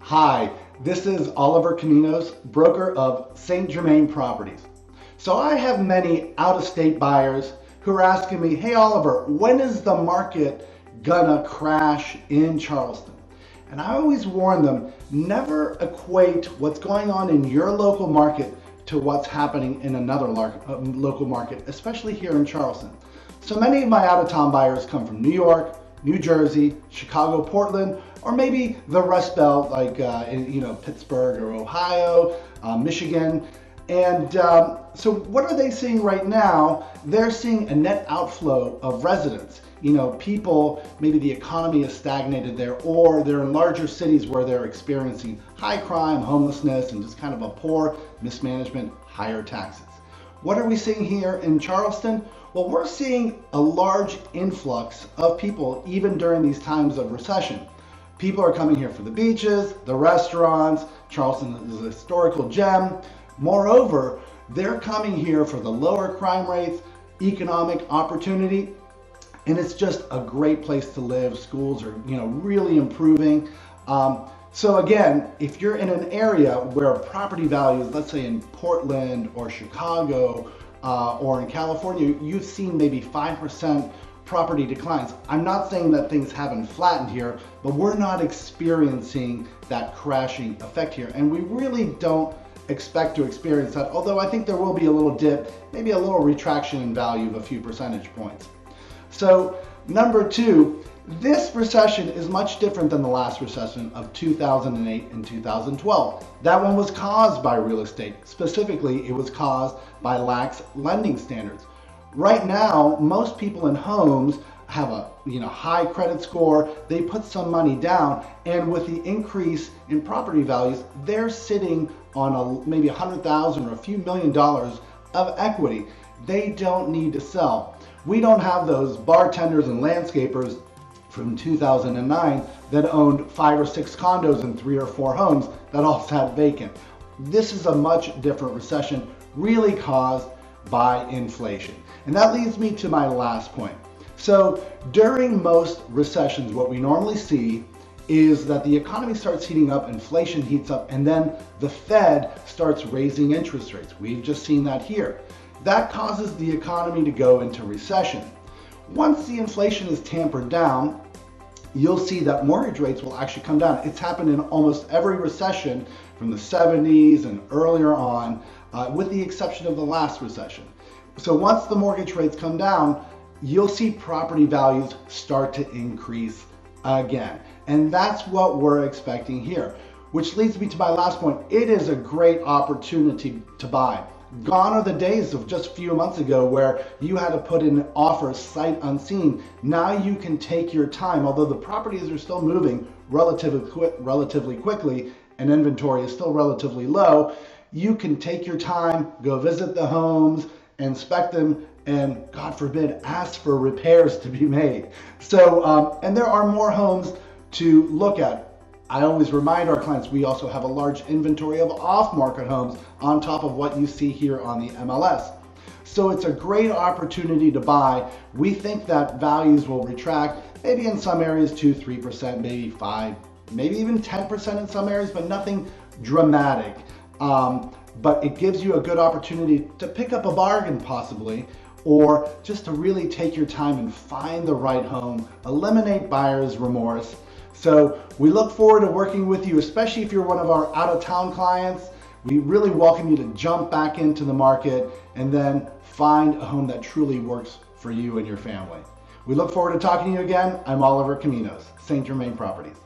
Hi, this is Oliver Caminos, broker of St. Germain Properties. So I have many out-of-state buyers who are asking me, hey Oliver, when is the market gonna crash in Charleston? And I always warn them, never equate what's going on in your local market to what's happening in another local market, especially here in Charleston. So many of my out-of-town buyers come from New York, New Jersey, Chicago, Portland, or maybe the Rust Belt, like Pittsburgh or Ohio, Michigan. And so what are they seeing right now? They're seeing a net outflow of residents. People, maybe the economy is stagnated there, or they're in larger cities where they're experiencing high crime, homelessness, and just kind of a poor mismanagement, higher taxes. What are we seeing here in Charleston? Well, we're seeing a large influx of people even during these times of recession. People are coming here for the beaches, the restaurants. Charleston is a historical gem. Moreover, they're coming here for the lower crime rates, economic opportunity, and it's just a great place to live. Schools are, really improving. So again, if you're in an area where property values, let's say in Portland or Chicago or in California, you've seen maybe 5% property declines. I'm not saying that things haven't flattened here, but we're not experiencing that crashing effect here. And we really don't expect to experience that, although I think there will be a little dip, maybe a little retraction in value of a few percentage points. So number two, this recession is much different than the last recession of 2008 and 2012. That one was caused by real estate. Specifically, it was caused by lax lending standards. Right now, most people in homes have a high credit score. They put some money down, and with the increase in property values, they're sitting on maybe $100,000 or a few $1,000,000 of equity. They don't need to sell. We don't have those bartenders and landscapers from 2009 that owned 5 or 6 condos and 3 or 4 homes that all sat vacant. This is a much different recession, really caused by inflation. And that leads me to my last point. So during most recessions, what we normally see is that the economy starts heating up, inflation heats up, and then the Fed starts raising interest rates. We've just seen that here. That causes the economy to go into recession. Once the inflation is tampered down, you'll see that mortgage rates will actually come down. It's happened in almost every recession from the 70s and earlier on, with the exception of the last recession. So once the mortgage rates come down, you'll see property values start to increase again. And that's what we're expecting here, which leads me to my last point. It is a great opportunity to buy. Gone are the days of just a few months ago where you had to put in offers sight unseen. Now you can take your time, although the properties are still moving relatively quickly and inventory is still relatively low. You can take your time, go visit the homes, inspect them, and God forbid, ask for repairs to be made. So, and there are more homes to look at. I always remind our clients we also have a large inventory of off-market homes on top of what you see here on the MLS. So it's a great opportunity to buy. We think that values will retract, maybe in some areas 2-3%, maybe 5%, maybe even 10% in some areas, but nothing dramatic. But it gives you a good opportunity to pick up a bargain possibly, or just to really take your time and find the right home, eliminate buyer's remorse. So we look forward to working with you, especially if you're one of our out-of-town clients. We really welcome you to jump back into the market and then find a home that truly works for you and your family. We look forward to talking to you again. I'm Oliver Caminos, St. Germain Properties.